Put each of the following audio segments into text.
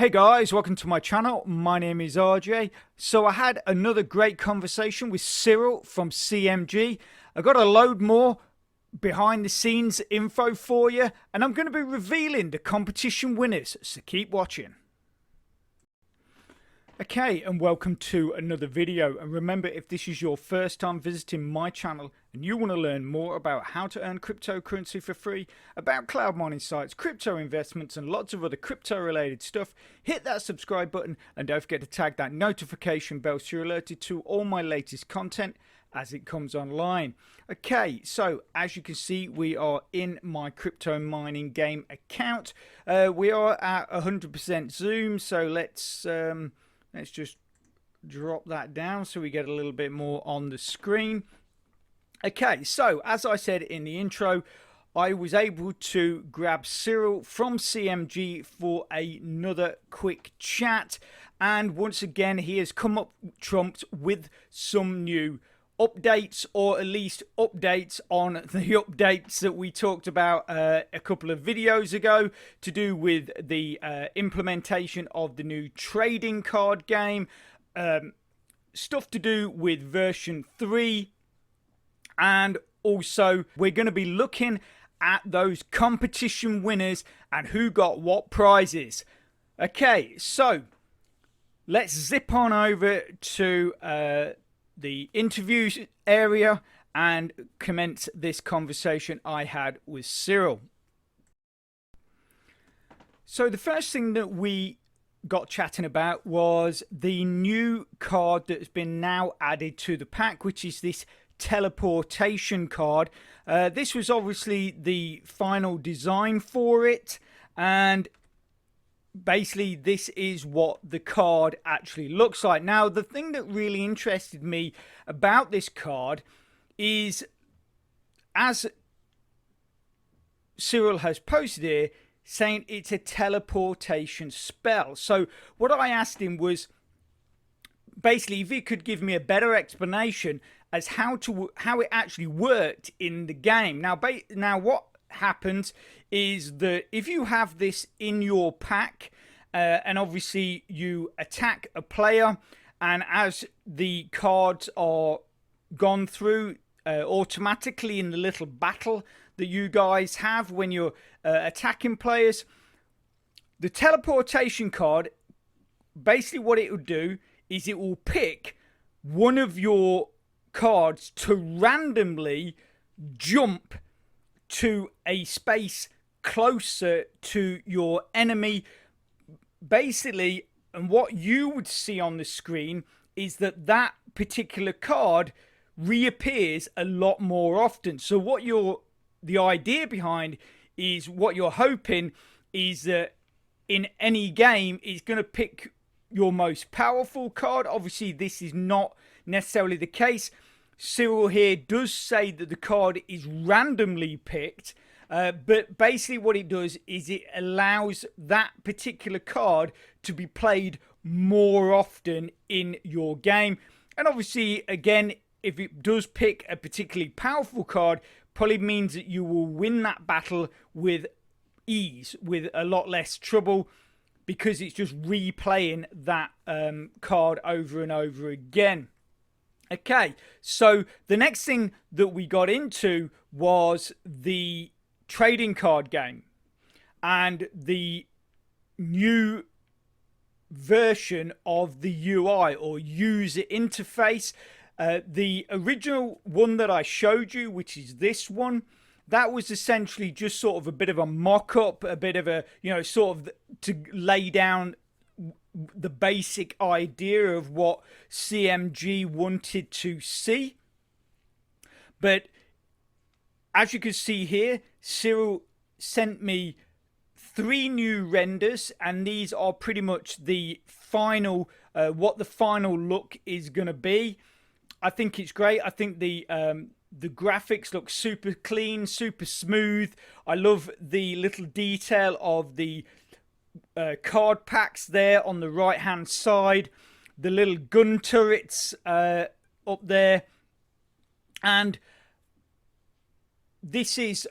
Hey guys, welcome to my channel. My name is RJ. So I had another great conversation with Cyril from CMG. I got a load more behind the scenes info for you, and I'm going to be revealing the competition winners, so keep watching. Okay, and welcome to another video. And remember, if this is your first time visiting my channel and you want to learn more about how to earn cryptocurrency for free, about cloud mining sites, crypto investments, and lots of other crypto related stuff, hit that subscribe button and don't forget to tag that notification bell so you're alerted to all my latest content as it comes online. Okay, so as you can see, we are in my CryptoMiningGame account. We are at 100% zoom, so let's just drop that down so we get a little bit more on the screen. Okay, so as I said in the intro, I was able to grab Cyril from CMG for another quick chat. And once again, he has come up trumped with some new updates, or at least updates on the updates that we talked about a couple of videos ago to do with the implementation of the new trading card game, stuff to do with version 3, and also we're going to be looking at those competition winners and who got what prizes. Okay, so let's zip on over to the interviews area and commence this conversation I had with Cyril. So the first thing that we got chatting about was the new card that's been now added to the pack, which is this teleportation card. This was obviously the final design for it, and basically this is what the card actually looks like. Now, the thing that really interested me about this card is, as Cyril has posted here, saying it's a teleportation spell. So what I asked him was basically if he could give me a better explanation as how it actually worked in the game. Now what happens is that if you have this in your pack and obviously you attack a player, and as the cards are gone through automatically in the little battle that you guys have when you're attacking players, the teleportation card, basically what it will do is it will pick one of your cards to randomly jump to a space closer to your enemy, basically. And what you would see on the screen is that that particular card reappears a lot more often. So what the idea behind is, what you're hoping is that in any game is going to pick your most powerful card. Obviously this is not necessarily the case. Cyril here does say that the card is randomly picked, but basically what it does is it allows that particular card to be played more often in your game. And obviously, again, if it does pick a particularly powerful card, probably means that you will win that battle with ease, with a lot less trouble, because it's just replaying that card over and over again. Okay, so the next thing that we got into was the trading card game and the new version of the UI, or user interface. The original one that I showed you, which is this one, that was essentially just sort of a bit of a mock-up, a bit of a, sort of to lay down the basic idea of what CMG wanted to see. But as you can see here, Cyril sent me 3 new renders, and these are pretty much the final, what the final look is going to be. I think it's great. I think the graphics look super clean, super smooth. I love the little detail of the card packs there on the right hand side, the little gun turrets up there, and this is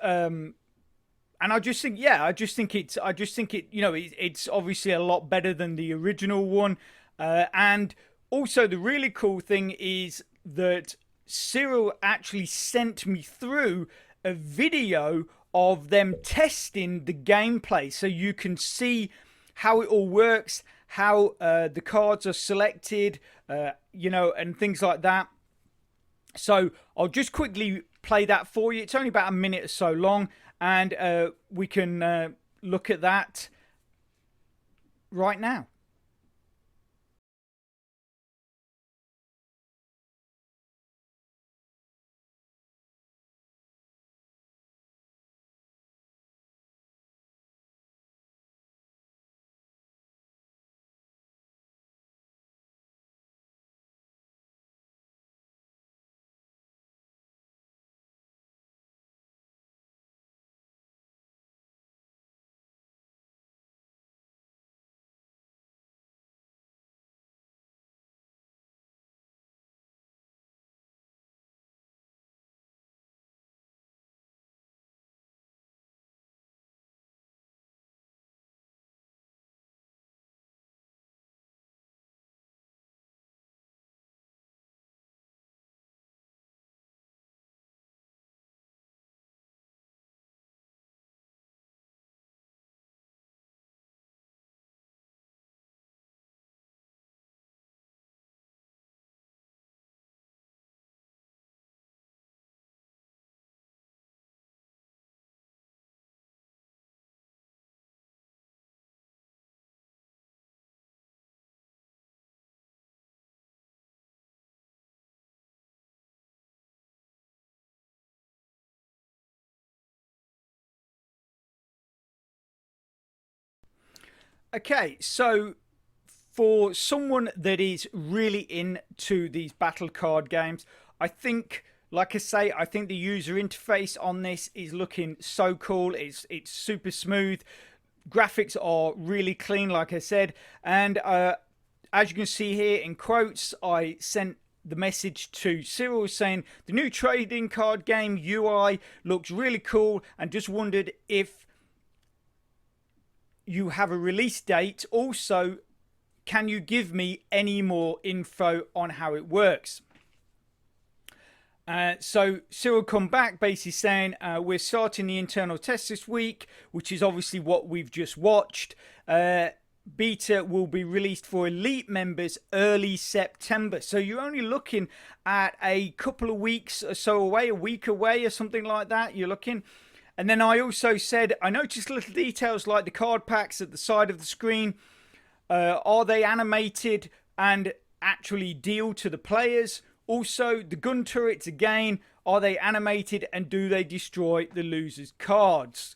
and I just think, yeah, I just think it, you know, it's obviously a lot better than the original one. And also, the really cool thing is that Cyril actually sent me through a video of them testing the gameplay, so you can see how it all works, how the cards are selected, you know, and things like that. So I'll just quickly play that for you. It's only about a minute or so long, and we can look at that right now. Okay, so for someone that is really into these battle card games, I think, like I say, I think the user interface on this is looking so cool. It's super smooth. Graphics are really clean, like I said, and as you can see here in quotes, I sent the message to Cyril saying the new trading card game UI looks really cool, and just wondered if you have a release date. Also, can you give me any more info on how it works? So Cyril come back basically saying we're starting the internal test this week, which is obviously what we've just watched. Beta will be released for elite members early September. So you're only looking at a couple of weeks or so away, a week away or something like that. You're looking. And then I also said, I noticed little details like the card packs at the side of the screen. Are they animated and actually deal to the players? Also, the gun turrets again, are they animated and do they destroy the loser's cards?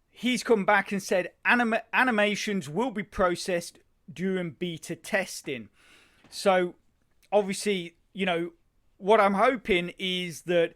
He's come back and said animations will be processed during beta testing. So, obviously, you know, what I'm hoping is that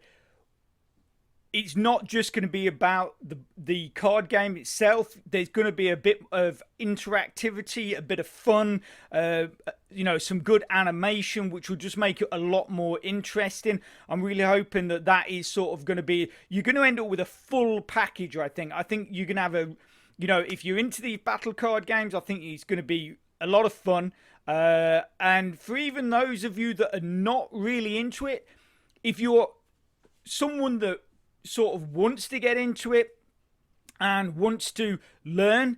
it's not just going to be about the card game itself. There's going to be a bit of interactivity, a bit of fun, you know, some good animation, which will just make it a lot more interesting. I'm really hoping that that is sort of going to be, you're going to end up with a full package, I think. I think you're going to have a, you know, if you're into these battle card games, I think it's going to be a lot of fun. And for even those of you that are not really into it, if you're someone that sort of wants to get into it and wants to learn,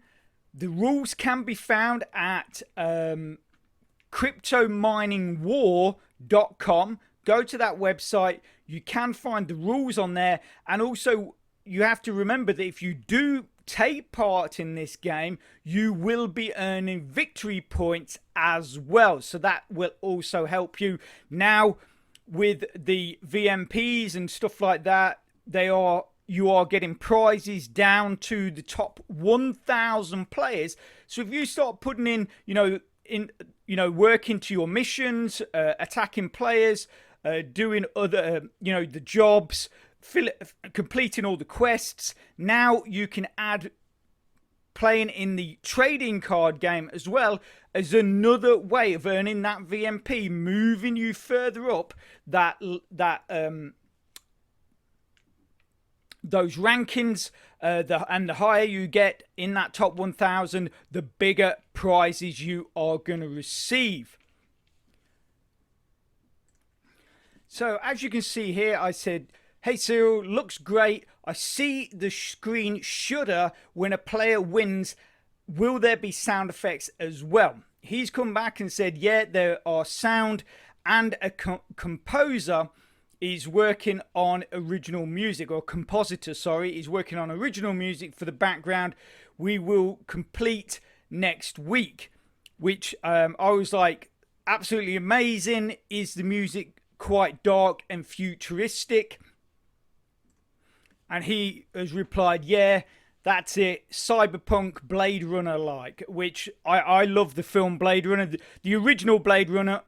the rules can be found at CryptoMiningWar.com. Go to that website. You can find the rules on there, and also you have to remember that if you do take part in this game, you will be earning victory points as well, so that will also help you. Now with the VMPs and stuff like that, you are getting prizes down to the top 1,000 players. So if you start putting in work into your missions, attacking players, doing other the jobs, completing all the quests, now you can add playing in the trading card game as well as another way of earning that VMP, moving you further up those rankings, and the higher you get in that top 1,000, the bigger prizes you are going to receive. So as you can see here, I said, hey Cyril, looks great. I see the screen shudder when a player wins. Will there be sound effects as well? He's come back and said, yeah, there are sound, and a composer is working on original music, or compositor, sorry, is working on original music for the background. We will complete next week, which I was like, absolutely amazing. Is the music quite dark and futuristic? And he has replied, yeah, that's it, cyberpunk Blade Runner like, which I love the film Blade Runner, the original Blade Runner.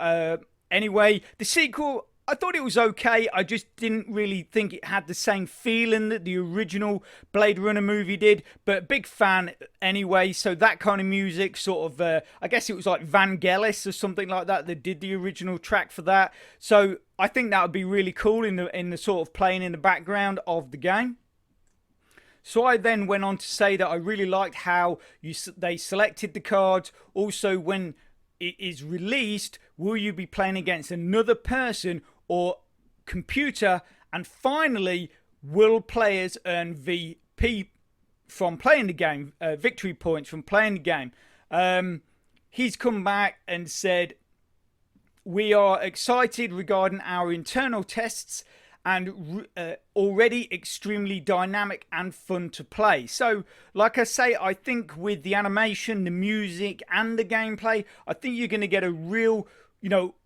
Anyway, the sequel, I thought it was okay. I just didn't really think it had the same feeling that the original Blade Runner movie did, but big fan anyway. So that kind of music, sort of, I guess it was like Vangelis or something like that did the original track for that. So I think that would be really cool in the sort of playing in the background of the game. So I then went on to say that I really liked how they selected the cards. Also, when it is released, will you be playing against another person or computer? And finally, will players earn VP from playing the game, victory points from playing the game? He's come back and said, we are excited regarding our internal tests and already extremely dynamic and fun to play. So like I say, I think with the animation, the music and the gameplay, I think you're going to get a real,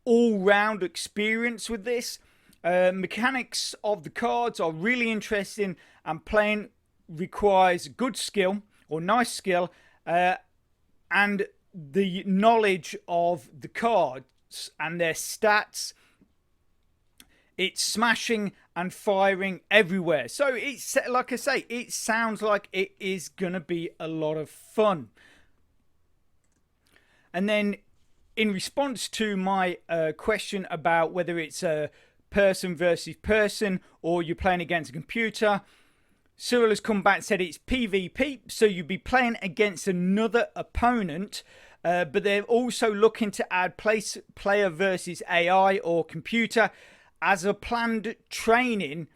all-round experience with this. Mechanics of the cards are really interesting, and playing requires good skill, or nice skill, and the knowledge of the cards and their stats. It's smashing and firing everywhere. So it's, like I say, it sounds like it is going to be a lot of fun. And then in response to my question about whether it's a person versus person or you're playing against a computer, Cyril has come back and said it's PvP, so you'll be playing against another opponent, but they're also looking to add player versus AI or computer as a planned training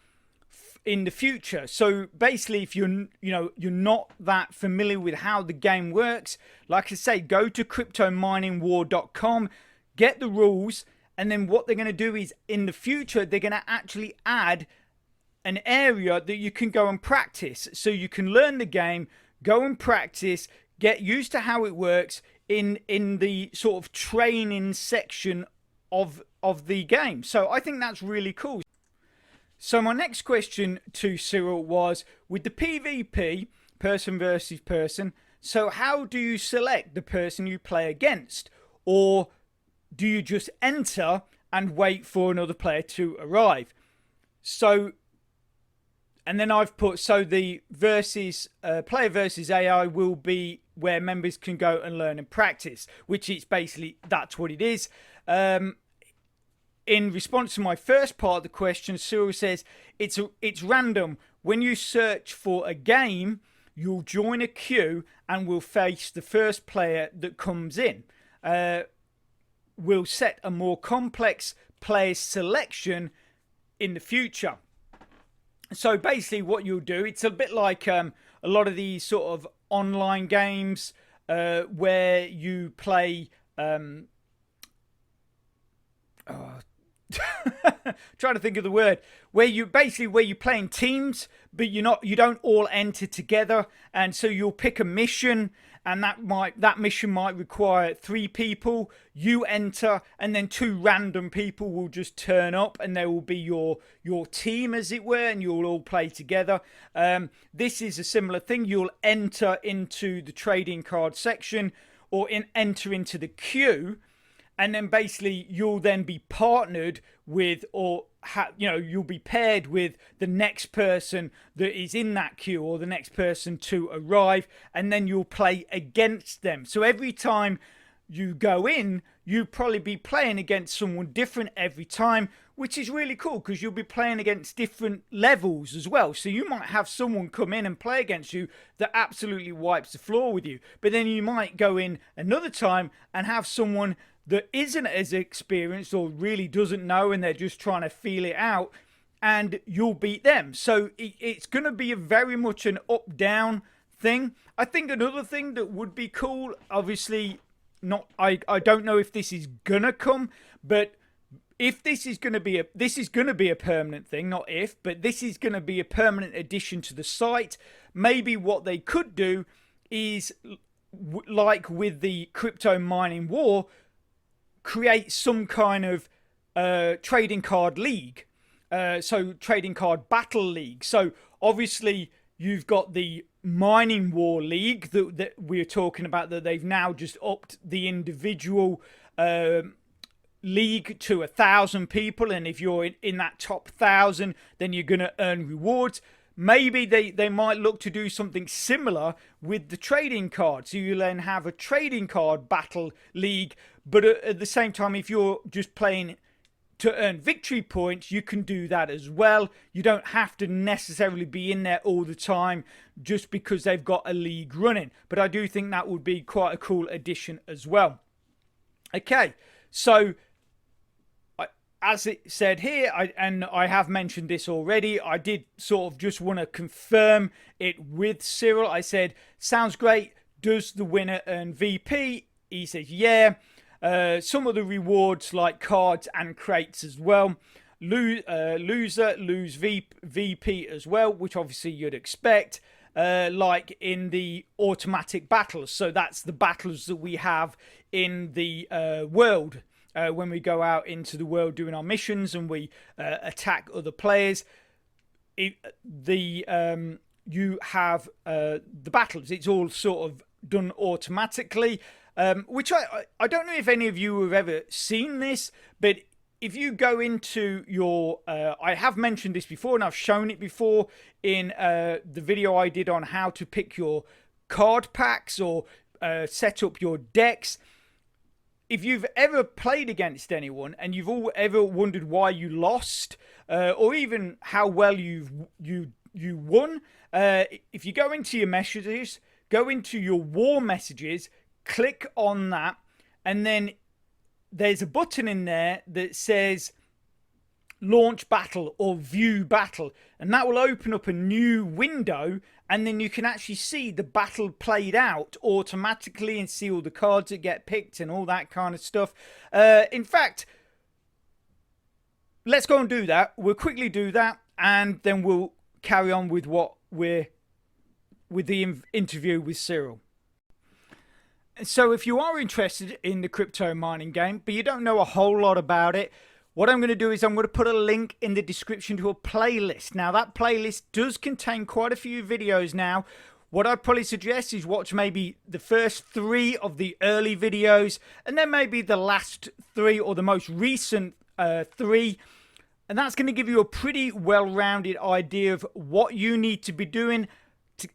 in the future. So basically, if you're not that familiar with how the game works, like I say, go to CryptoMiningWar.com, get the rules, and then what they're going to do is in the future they're going to actually add an area that you can go and practice, so you can learn the game, go and practice, get used to how it works in the sort of training section of the game. So I think that's really cool. So my next question to Cyril was, with the PvP, person versus person, so how do you select the person you play against? Or do you just enter and wait for another player to arrive? So, and then I've put, so the player versus AI will be where members can go and learn and practice, which is basically, that's what it is. In response to my first part of the question, Cyril says it's random. When you search for a game, you'll join a queue and will face the first player that comes in. We'll set a more complex player selection in the future. So basically what you'll do, it's a bit like a lot of these sort of online games where you play trying to think of the word, where you play in teams, but you don't all enter together, and so you'll pick a mission, and that mission might require 3 people. You enter, and then 2 random people will just turn up, and they will be your team, as it were, and you'll all play together. This is a similar thing. You'll enter into the trading card section, or enter into the queue. And then basically you'll then be partnered with, or you'll be paired with the next person that is in that queue, or the next person to arrive, and then you'll play against them. So every time you go in, you'll probably be playing against someone different every time, which is really cool because you'll be playing against different levels as well. So you might have someone come in and play against you that absolutely wipes the floor with you, but then you might go in another time and have someone that isn't as experienced or really doesn't know, and they're just trying to feel it out, and you'll beat them. So it's going to be very much an up-down thing. I think another thing that would be cool, obviously, I don't know if this is gonna come, but if this is gonna be a permanent thing, not if, but this is gonna be a permanent addition to the site. Maybe what they could do is, like with the crypto mining war, create some kind of trading card league, so trading card battle league. So obviously you've got the mining war league that we're talking about, that they've now just upped the individual league to 1,000 people, and if you're in that top 1,000, then you're going to earn rewards. Maybe they might look to do something similar with the trading card, so you'll then have a trading card battle league, but at the same time, if you're just playing to earn victory points, you can do that as well. You don't have to necessarily be in there all the time just because they've got a league running. But I do think that would be quite a cool addition as well. Okay, so as it said here, and I have mentioned this already, I did sort of just want to confirm it with Cyril. I said, sounds great. Does the winner earn VP? He says, yeah. Some of the rewards like cards and crates as well. Loser lose VP as well, which obviously you'd expect, like in the automatic battles. So that's the battles that we have in the world when we go out into the world doing our missions and we attack other players. You have the battles. It's all sort of done automatically. Which I don't know if any of you have ever seen this, but if you go into your, I have mentioned this before and I've shown it before in the video I did on how to pick your card packs or set up your decks. If you've ever played against anyone and you've ever wondered why you lost, or even how well you won, if you go into your messages, go into your war messages, click on that, and then there's a button in there that says launch battle or view battle, and that will open up a new window, and then you can actually see the battle played out automatically and see all the cards that get picked and all that kind of stuff. In fact, let's go and do that. We'll quickly do that, and then we'll carry on with the interview with Cyril. So if you are interested in the crypto mining game, but you don't know a whole lot about it, what I'm going to do is I'm going to put a link in the description to a playlist. Now, that playlist does contain quite a few videos now. What I'd probably suggest is watch maybe the first 3 of the early videos, and then maybe the last 3 or the most recent 3. And that's going to give you a pretty well-rounded idea of what you need to be doing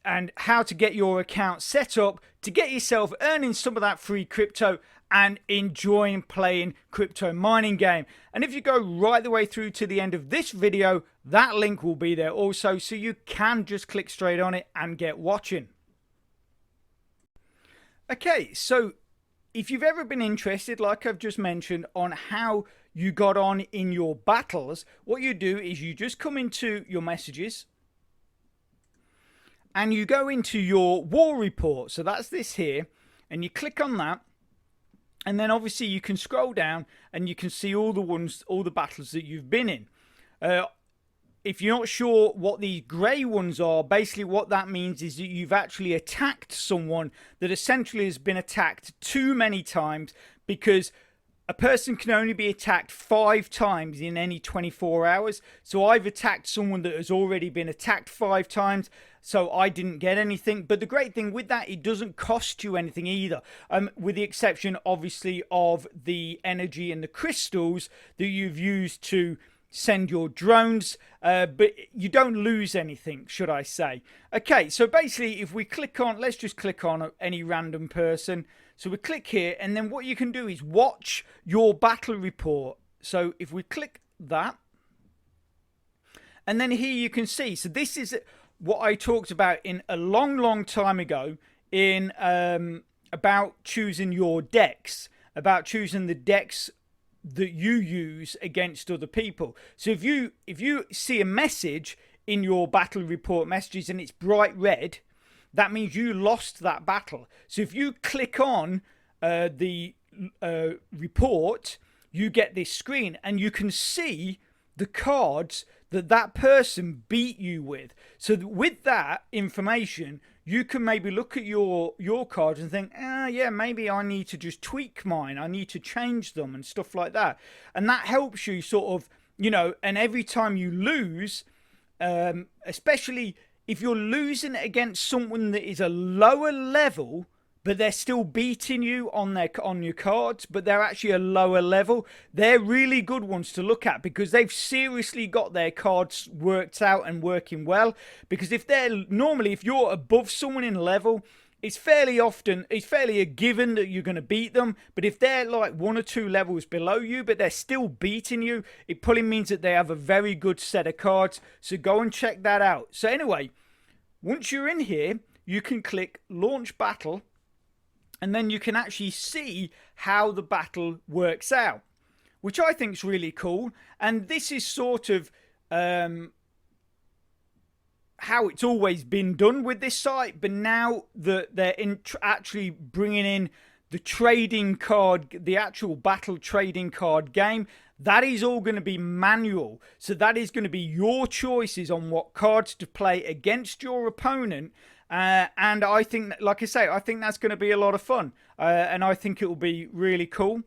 and how to get your account set up to get yourself earning some of that free crypto and enjoying playing crypto mining game. And if you go right the way through to the end of this video, that link will be there also, so you can just click straight on it and get watching. Okay, so if you've ever been interested, like I've just mentioned, on how you got on in your battles, what you do is you just come into your messages and you go into your war report. So that's this here, and you click on that, and then obviously you can scroll down and you can see all the battles that you've been in. If you're not sure what these grey ones are, basically what that means is that you've actually attacked someone that essentially has been attacked too many times, because a person can only be attacked 5 times in any 24 hours. So I've attacked someone that has already been attacked 5 times, so I didn't get anything. But the great thing with that, it doesn't cost you anything either, with the exception obviously of the energy and the crystals that you've used to send your drones, but you don't lose anything, should I say. Okay, so basically if we click on, let's just click on any random person. So we click here, and then what you can do is watch your battle report. So if we click that, and then here you can see, so this is what I talked about in a long time ago in about choosing your decks, about choosing the decks that you use against other people. So if you see a message in your battle report messages and it's bright red, that means you lost that battle. So if you click on the report, you get this screen and you can see the cards that person beat you with. So with that information, you can maybe look at your cards and think, yeah, maybe I need to just tweak mine. I need to change them and stuff like that. And that helps you sort of, and every time you lose, especially if you're losing against someone that is a lower level, but they're still beating you on your cards, but they're actually a lower level, they're really good ones to look at because they've seriously got their cards worked out and working well. Because if you're above someone in level, it's fairly a given that you're going to beat them. But if they're like 1 or 2 levels below you, but they're still beating you, it probably means that they have a very good set of cards. So go and check that out. So anyway, once you're in here, you can click Launch Battle, and then you can actually see how the battle works out, which I think is really cool. And this is sort of how it's always been done with this site, but now that they're actually bringing in the trading card, the actual battle trading card game, that is all going to be manual. So that is going to be your choices on what cards to play against your opponent. And I think, like I say, I think that's going to be a lot of fun. And I think it will be really cool.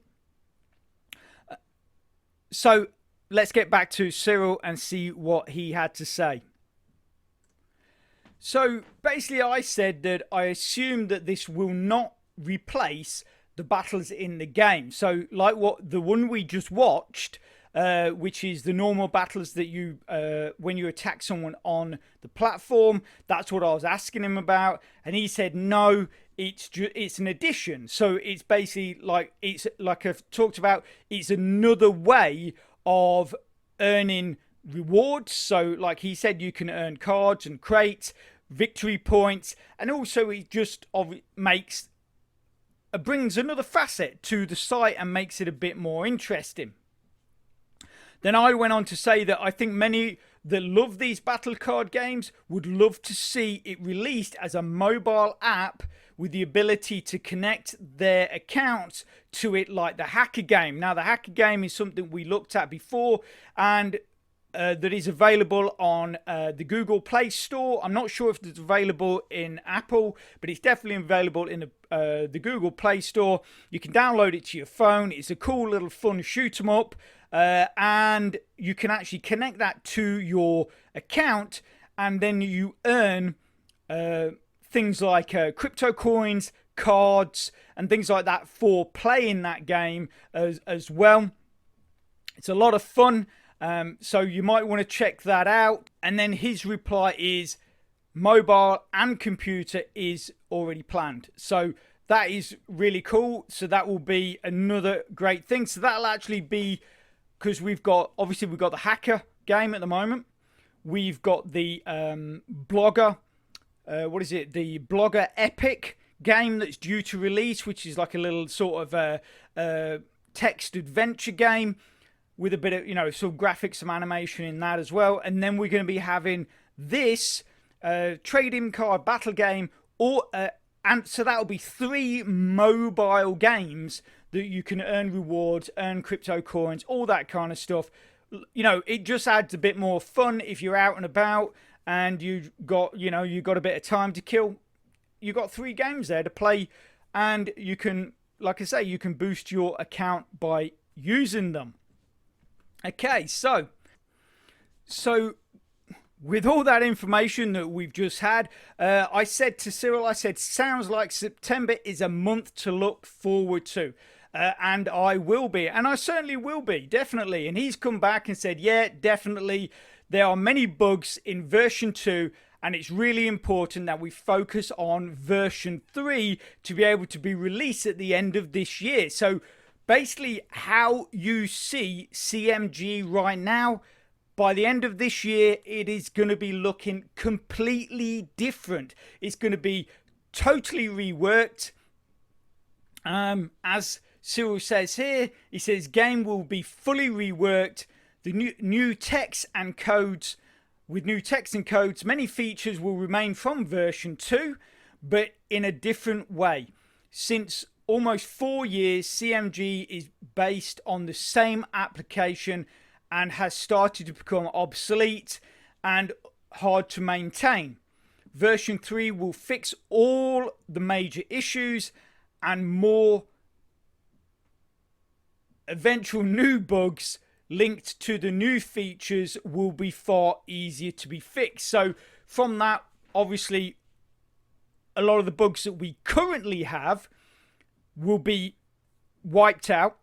So let's get back to Cyril and see what he had to say. So basically I said that I assume that this will not replace the battles in the game. So like the one we just watched, which is the normal battles that you when you attack someone on the platform. That's what I was asking him about, and he said no, it's an addition. So it's basically it's like I've talked about, it's another way of earning rewards. So like he said, you can earn cards and crates, victory points, and also it just brings another facet to the site and makes it a bit more interesting. Then I went on to say that I think many that love these battle card games would love to see it released as a mobile app with the ability to connect their accounts to it, like the hacker game. Now, the hacker game is something we looked at before, and that is available on the Google Play Store. I'm not sure if it's available in Apple, but it's definitely available in the Google Play Store. You can download it to your phone. It's a cool little fun shoot 'em up. And you can actually connect that to your account, and then you earn things like crypto coins, cards, and things like that for playing that game as well. It's a lot of fun, so you might want to check that out. And then his reply is mobile and computer is already planned. So that is really cool. So that will be another great thing. So that'll actually be, because we've got the hacker game at the moment. We've got the blogger, the blogger epic game that's due to release, which is like a little sort of text adventure game with a bit of, some graphics, some animation in that as well. And then we're going to be having this trading card battle game, and so that'll be 3 mobile games that you can earn rewards, earn crypto coins, all that kind of stuff. It just adds a bit more fun if you're out and about and you've got a bit of time to kill. You've got 3 games there to play, and you can, like I say, you can boost your account by using them. Okay, so with all that information that we've just had, I said to Cyril, sounds like September is a month to look forward to. and I will be, and I certainly will be, definitely. And he's come back and said, yeah, definitely, there are many bugs in version 2, and it's really important that we focus on version 3 to be able to be released at the end of this year. So basically, how you see CMG right now, by the end of this year, it is going to be looking completely different. It's going to be totally reworked. As Cyril says here, he says game will be fully reworked. The new text and codes, with new text and codes, many features will remain from version 2, but in a different way. Since almost 4 years, CMG is based on the same application and has started to become obsolete and hard to maintain. Version 3 will fix all the major issues, and more eventual new bugs linked to the new features will be far easier to be fixed. So from that, obviously, a lot of the bugs that we currently have will be wiped out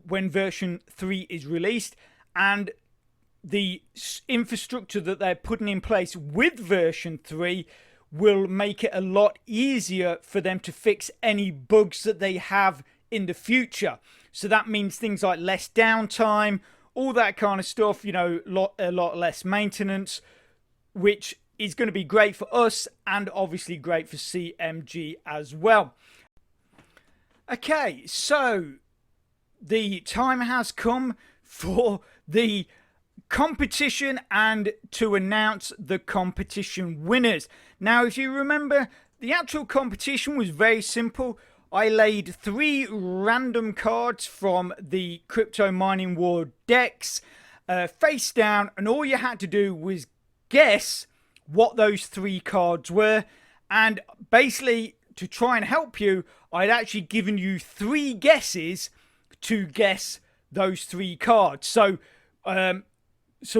when version 3 is released, and the infrastructure that they're putting in place with version 3 will make it a lot easier for them to fix any bugs that they have in the future. So that means things like less downtime, all that kind of stuff, you know, a lot less maintenance, which is going to be great for us and obviously great for CMG as well. Okay, so the time has come for the competition and to announce the competition winners. Now, if you remember, the actual competition was very simple. I laid 3 random cards from the Crypto Mining World decks face down, and all you had to do was guess what those 3 cards were. And basically, to try and help you, I'd actually given you 3 guesses to guess those 3 cards. So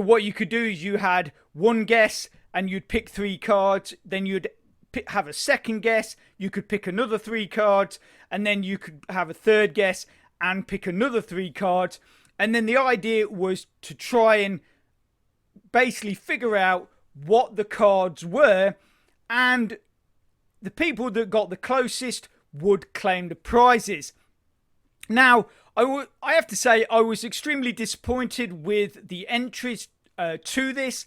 what you could do is you had 1 guess and you'd pick 3 cards, then you'd have a second guess, you could pick another 3 cards, and then you could have a third guess and pick another 3 cards. And then the idea was to try and basically figure out what the cards were, and the people that got the closest would claim the prizes. Now, I have to say I was extremely disappointed with the entries to this.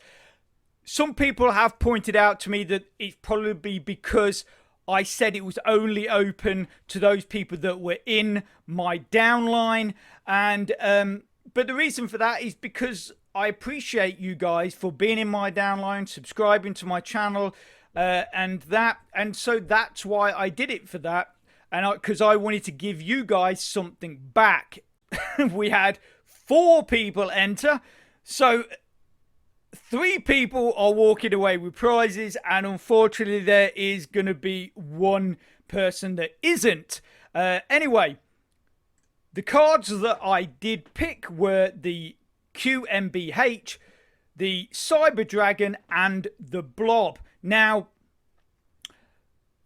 Some people have pointed out to me that it's probably because I said it was only open to those people that were in my downline, and but the reason for that is because I appreciate you guys for being in my downline, subscribing to my channel, and so that's why I did it for that. And because I wanted to give you guys something back. We had 4 people enter, so 3 people are walking away with prizes, and unfortunately there is going to be 1 person that isn't. Anyway, the cards that I did pick were the QMBH, the Cyber Dragon, and the Blob. Now,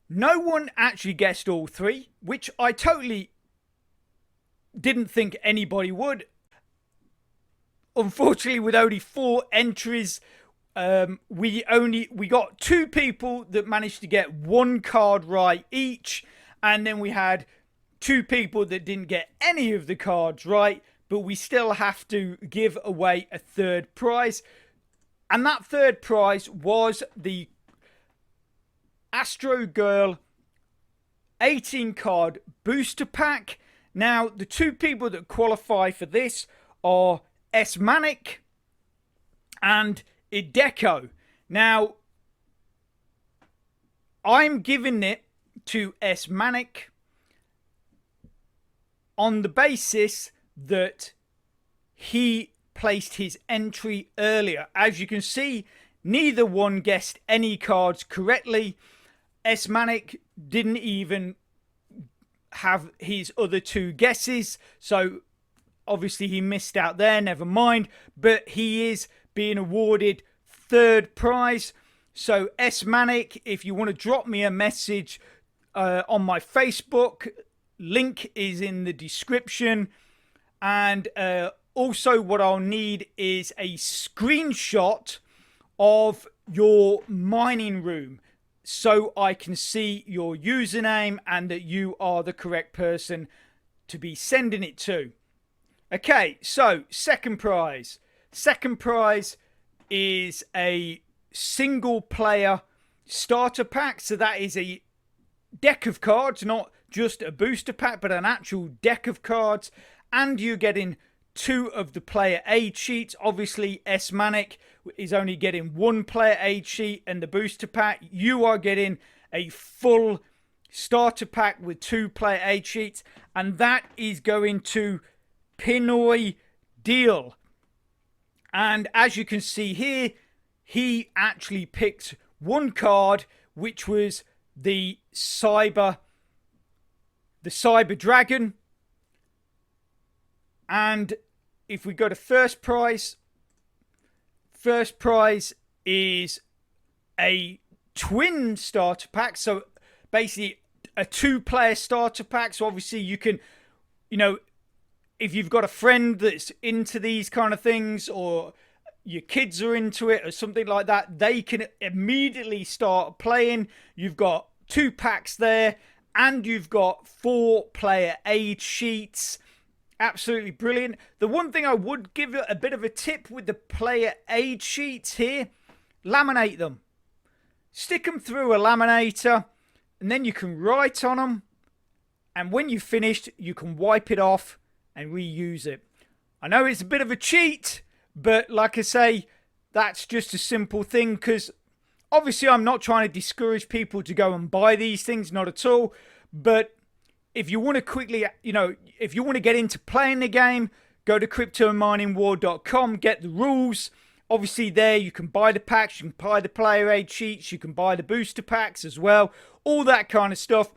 no one actually guessed all 3, which I totally didn't think anybody would. Unfortunately, with only 4 entries, we got 2 people that managed to get 1 card right each, and then we had 2 people that didn't get any of the cards right, but we still have to give away a 3rd prize. And that 3rd prize was the Astro Girl 18 card booster pack. Now, the 2 people that qualify for this are S-Manic and Ideco. Now, I'm giving it to S-Manic on the basis that he placed his entry earlier. As you can see, neither one guessed any cards correctly. S-Manic didn't even have his other 2 guesses, so obviously he missed out there, never mind. But he is being awarded 3rd prize. So S-Manic, if you want to drop me a message on my Facebook, link is in the description. And also what I'll need is a screenshot of your mining room so I can see your username and that you are the correct person to be sending it to. Okay, so second prize. Second prize is a single player starter pack. So that is a deck of cards, not just a booster pack, but an actual deck of cards. And you're getting 2 of the player aid sheets. Obviously, S-Manic is only getting 1 player aid sheet, and the booster pack, you are getting a full starter pack with 2 player aid sheets, and that is going to Pinoy Deal. And as you can see here, he actually picked 1 card, which was the Cyber Dragon. And if we go to first prize is a twin starter pack. So basically a 2-player starter pack. So obviously you can, you know, if you've got a friend that's into these kind of things, or your kids are into it or something like that, they can immediately start playing. You've got 2 packs there, and you've got 4 player aid sheets. Absolutely brilliant. The one thing I would give you a bit of a tip with the player aid sheets here, laminate them. Stick them through a laminator, and then you can write on them, and when you've finished you can wipe it off and reuse it. I know it's a bit of a cheat, but like I say, that's just a simple thing, because obviously I'm not trying to discourage people to go and buy these things, not at all, but if you want to quickly, you know, if you want to get into playing the game, go to CryptoMiningWar.com, get the rules. Obviously there you can buy the packs, you can buy the player aid sheets, you can buy the booster packs as well, all that kind of stuff.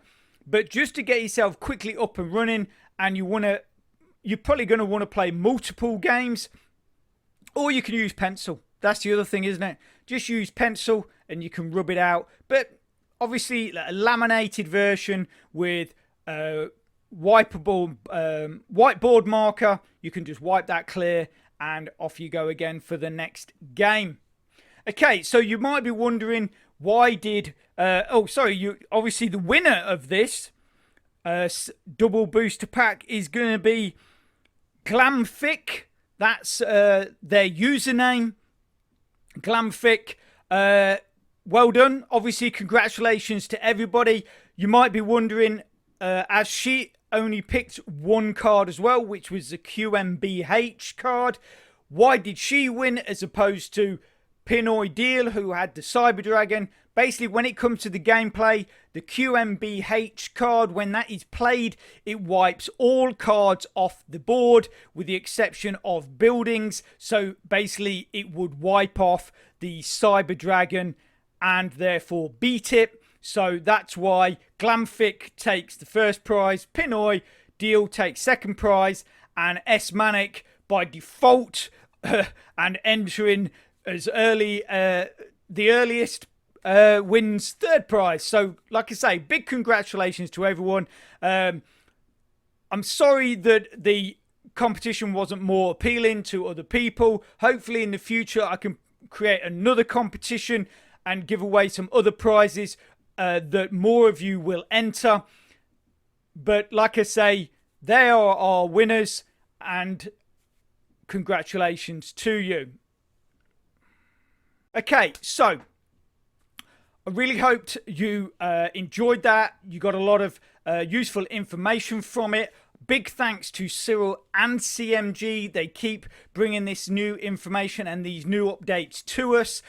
But just to get yourself quickly up and running, and you're probably going to want to play multiple games, or you can use pencil. That's the other thing, isn't it? Just use pencil and you can rub it out. But obviously a laminated version with wipeable whiteboard marker, you can just wipe that clear and off you go again for the next game. Okay, so you might be wondering, why did obviously the winner of this double booster pack is going to be Glamfic. That's their username, Glamfic. Well done. Obviously, congratulations to everybody. You might be wondering, as she only picked 1 card as well, which was the QMBH card, why did she win as opposed to Pinoy Deal, who had the Cyber Dragon? Basically, when it comes to the gameplay, the QMBH card, when that is played, it wipes all cards off the board with the exception of buildings. So basically, it would wipe off the Cyber Dragon and therefore beat it. So that's why Glamfic takes the first prize, Pinoy Deal takes second prize, and S-Manic by default and entering as early, the earliest wins third prize. So like I say, big congratulations to everyone. I'm sorry that the competition wasn't more appealing to other people. Hopefully in the future I can create another competition and give away some other prizes that more of you will enter. But like I say, they are our winners, and congratulations to you. Okay, so I really hoped you enjoyed that. You got a lot of useful information from it. Big thanks to Cyril and CMG. They keep bringing this new information and these new updates to us.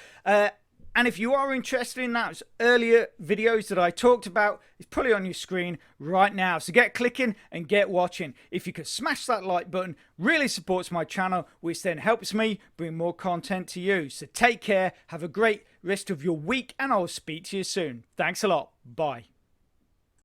And if you are interested in those earlier videos that I talked about, it's probably on your screen right now. So get clicking and get watching. If you could smash that like button, really supports my channel, which then helps me bring more content to you. So take care, have a great rest of your week, and I'll speak to you soon. Thanks a lot. Bye.